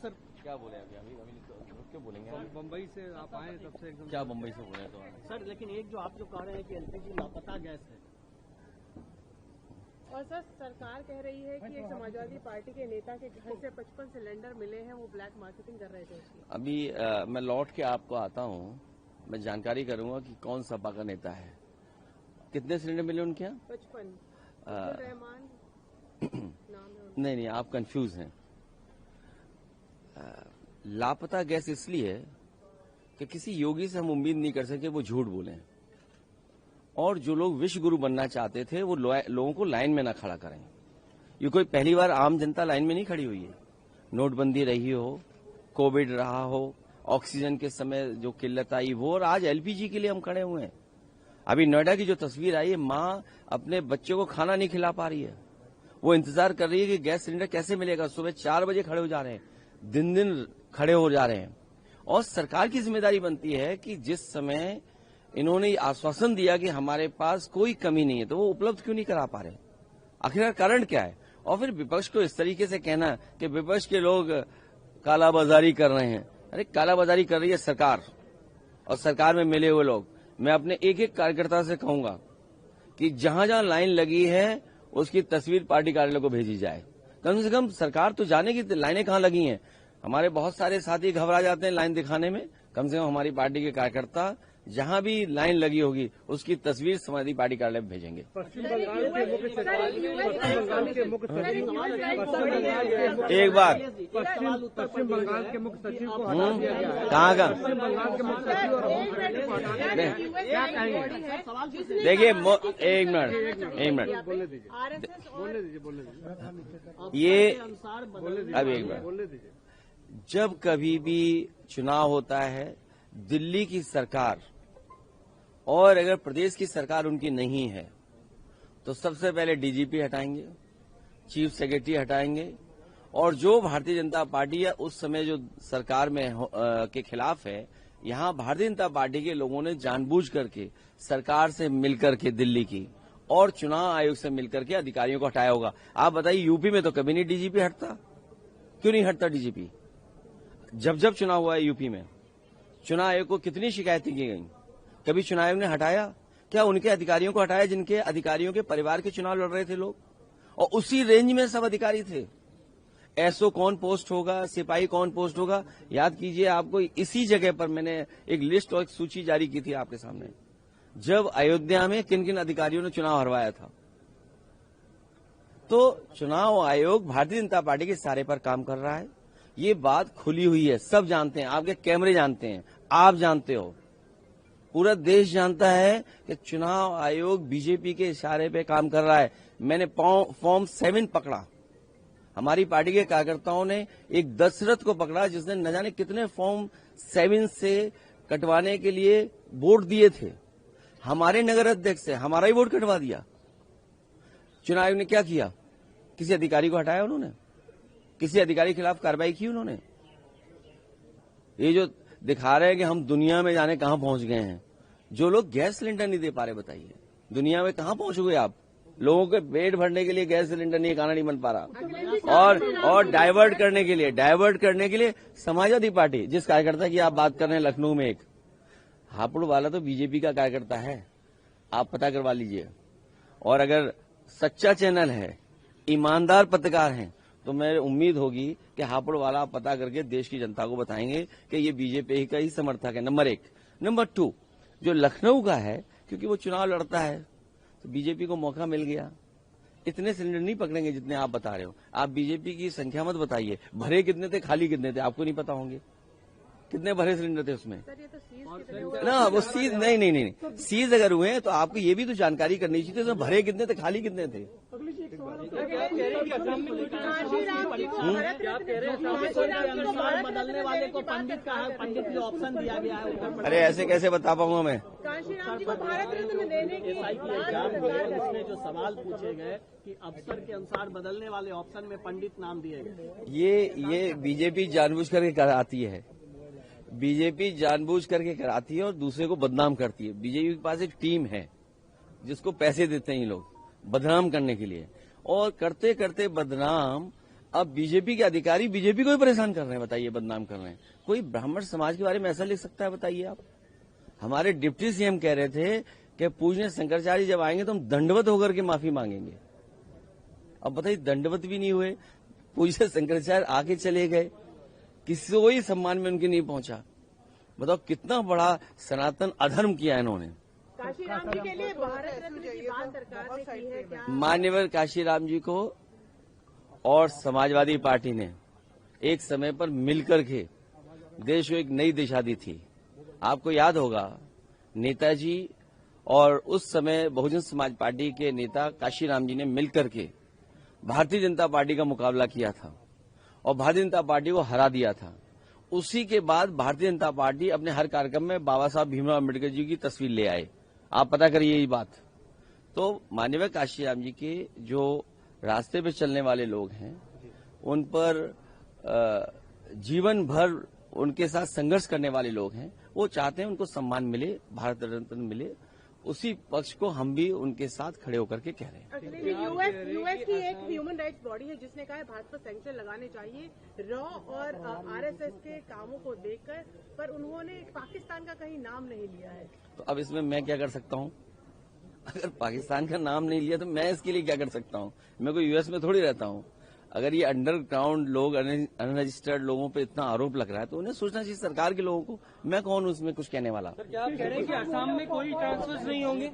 Sir क्या बोले अभी अभी अभी रुक के बोलेंगे। बम्बई से आप आए तब से एकदम क्या बम्बई से बोले तो सर, लेकिन एक जो आप जो कह रहे हैं कि एलपीजी लापता गैस है, और सर सरकार कह रही है कि एक समाजवादी पार्टी के नेता के घर से 55 सिलेंडर मिले हैं, वो ब्लैक मार्केटिंग कर रहे थे उसकी। अभी मैं लौट के आपको आता हूँ, मैं जानकारी करूंगा कि कौन सपा का नेता है। कितने सिलेंडर मिले उनके यहाँ? 55। रहमान नाम है। नहीं, आप कंफ्यूज हैं। लापता गैस इसलिए कि किसी योगी से हम उम्मीद नहीं कर सके वो झूठ बोलें, और जो लोग विश्व गुरु बनना चाहते थे वो लोगों को लाइन में ना खड़ा करें। ये कोई पहली बार आम जनता लाइन में नहीं खड़ी हुई है। नोटबंदी रही हो, कोविड रहा हो, ऑक्सीजन के समय जो किल्लत आई वो, और आज एलपीजी के लिए हम खड़े हुए हैं। अभी नोएडा की जो तस्वीर आई है, माँ अपने बच्चों को खाना नहीं खिला पा रही है, वो इंतजार कर रही है कि गैस सिलेंडर कैसे मिलेगा। सुबह 4 बजे खड़े हो जा रहे हैं, दिन दिन खड़े हो जा रहे हैं। और सरकार की जिम्मेदारी बनती है कि जिस समय इन्होंने आश्वासन दिया कि हमारे पास कोई कमी नहीं है, तो वो उपलब्ध क्यों नहीं करा पा रहे? आखिर कारण क्या है? और फिर विपक्ष को इस तरीके से कहना कि विपक्ष के लोग कालाबाजारी कर रहे हैं। अरे कालाबाजारी कर रही है सरकार, और सरकार में मिले हुए लोग। मैं अपने एक एक कार्यकर्ता से कहूंगा कि जहां जहां लाइन लगी है उसकी तस्वीर पार्टी कार्यालय को भेजी जाए। कम से कम सरकार तो जाने की लाइनें कहां लगी हैं। हमारे बहुत सारे साथी घबरा जाते हैं लाइन दिखाने में। कम से कम हमारी पार्टी के कार्यकर्ता जहां भी लाइन लगी होगी उसकी तस्वीर समाजवादी पार्टी कार्यालय में भेजेंगे। एक बार पश्चिम बंगाल के मुख्य सचिव को कहाँ का देखिए, एक मिनट बोलने दीजिए। ये अब एक बार, जब कभी भी चुनाव होता है, दिल्ली की सरकार और अगर प्रदेश की सरकार उनकी नहीं है तो सबसे पहले डीजीपी हटाएंगे, चीफ सेक्रेटरी हटाएंगे, और जो भारतीय जनता पार्टी है उस समय जो सरकार में के खिलाफ है, यहां भारतीय जनता पार्टी के लोगों ने जानबूझ करके सरकार से मिलकर के दिल्ली की और चुनाव आयोग से मिलकर के अधिकारियों को हटाया होगा। आप बताइए, यूपी में तो कभी नहीं डीजीपी हटता, क्यों नहीं हटता डीजीपी? जब जब चुनाव हुआ है यूपी में, चुनाव आयोग को कितनी शिकायतें की गई, कभी चुनाव आयोग ने हटाया क्या? उनके अधिकारियों को हटाया जिनके अधिकारियों के परिवार के चुनाव लड़ रहे थे लोग, और उसी रेंज में सब अधिकारी थे। एसओ कौन पोस्ट होगा, सिपाही कौन पोस्ट होगा, याद कीजिए। आपको इसी जगह पर मैंने एक लिस्ट और एक सूची जारी की थी आपके सामने, जब अयोध्या में किन किन अधिकारियों ने चुनाव हरवाया था। तो चुनाव आयोग भारतीय जनता पार्टी के इशारे पर काम कर रहा है। ये बात खुली हुई है, सब जानते हैं, आपके कैमरे जानते हैं, आप जानते हो, पूरा देश जानता है कि चुनाव आयोग बीजेपी के इशारे पे काम कर रहा है। मैंने फॉर्म 7 पकड़ा, हमारी पार्टी के कार्यकर्ताओं ने एक दशरथ को पकड़ा जिसने न जाने कितने फॉर्म 7 से कटवाने के लिए वोट दिए थे। हमारे नगर अध्यक्ष से हमारा ही वोट कटवा दिया। चुनाव आयोग ने क्या किया? किसी अधिकारी को हटाया उन्होंने? किसी अधिकारी के खिलाफ कार्रवाई की उन्होंने? ये जो दिखा रहे हैं कि हम दुनिया में जाने कहां पहुंच गए हैं, जो लोग गैस सिलेंडर नहीं दे पा रहे, बताइए दुनिया में कहां पहुंचोगे आप? लोगों के पेट भरने के लिए गैस सिलेंडर नहीं, खाना नहीं बन पा रहा, और डाइवर्ट करने के लिए समाजवादी पार्टी, जिस कार्यकर्ता की आप बात कर रहे हैं लखनऊ में, एक हापुड़ वाला तो बीजेपी का कार्यकर्ता है, आप पता करवा लीजिए। और अगर सच्चा चैनल है, ईमानदार पत्रकार हैं, तो मैं उम्मीद होगी कि हापुड़ वाला पता करके देश की जनता को बताएंगे कि ये बीजेपी का ही समर्थक है। नंबर 1। नंबर 2, जो लखनऊ का है, क्योंकि वो चुनाव लड़ता है तो बीजेपी को मौका मिल गया। इतने सिलेंडर नहीं पकड़ेंगे जितने आप बता रहे हो। आप बीजेपी की संख्या मत बताइए, भरे कितने थे, खाली कितने थे, आपको नहीं पता होंगे कितने भरे सिलेंडर थे उसमें। ना वो सीज नहीं, सीज अगर हुए हैं तो आपको ये भी तो जानकारी करनी चाहिए थी, भरे कितने थे, खाली कितने थे। बदलने वाले को पंडित का है, पंडित को ऑप्शन दिया गया है। अरे ऐसे कैसे बता पाऊंगा मैं? उसमें जो सवाल पूछे गए कि अफसर के अनुसार बदलने वाले ऑप्शन में पंडित नाम दिए गए। ये बीजेपी जानबूझ करके कराती है, बीजेपी जानबूझ करके कराती है और दूसरे को बदनाम करती है। बीजेपी के पास एक टीम है जिसको पैसे देते हैं ये लोग बदनाम करने के लिए, और करते करते बदनाम अब बीजेपी के अधिकारी बीजेपी को ही परेशान कर रहे हैं, बताइए, बदनाम कर रहे हैं। कोई ब्राह्मण समाज के बारे में ऐसा लिख सकता है, बताइए आप? हमारे डिप्टी सीएम कह रहे थे कि पूजनीय शंकराचार्य जब आएंगे तो हम दंडवत होकर के माफी मांगेंगे। अब बताइए, दंडवत भी नहीं हुए, पूजनीय शंकराचार्य आके चले गए, किसी को ही सम्मान में उनके नहीं पहुंचा। बताओ कितना बड़ा सनातन अधर्म किया इन्होंने। काशीराम जी के लिए भारत रत्न की बात सरकार ने की है क्या? मान्यवर काशीराम जी को और समाजवादी पार्टी ने एक समय पर मिलकर के देश को एक नई दिशा दी थी। आपको याद होगा, नेताजी और उस समय बहुजन समाज पार्टी के नेता काशीराम जी ने मिलकर के भारतीय जनता पार्टी का मुकाबला किया था और भारतीय जनता पार्टी को हरा दिया था। उसी के बाद भारतीय जनता पार्टी अपने हर कार्यक्रम में बाबा साहब भीमराव अम्बेडकर जी की तस्वीर ले आए। आप पता करिए ये बात। तो माननीय काशीराम जी के जो रास्ते पे चलने वाले लोग हैं, उन पर जीवन भर उनके साथ संघर्ष करने वाले लोग हैं, वो चाहते हैं उनको सम्मान मिले, भारत रत्न मिले। उसी पक्ष को हम भी उनके साथ खड़े होकर के कह रहे हैं। यूएस की एक ह्यूमन राइट्स बॉडी है जिसने कहा है भारत पर सैंक्शन लगाने चाहिए रॉ और आरएसएस के कामों को देखकर, पर उन्होंने पाकिस्तान का कहीं नाम नहीं लिया है। तो अब इसमें मैं क्या कर सकता हूँ? अगर पाकिस्तान का नाम नहीं लिया तो मैं इसके लिए क्या कर सकता हूँ? मैं कोई यूएस में थोड़ी रहता हूँ। अगर ये अंडरग्राउंड लोग, अनरजिस्टर्ड लोगों पे इतना आरोप लग रहा है तो उन्हें सोचना चाहिए सरकार के लोगों को। मैं कौन हूँ उसमें कुछ कहने वाला? सर, क्या आप कह रहे हैं कि असम में कोई ट्रांसफर नहीं होंगे?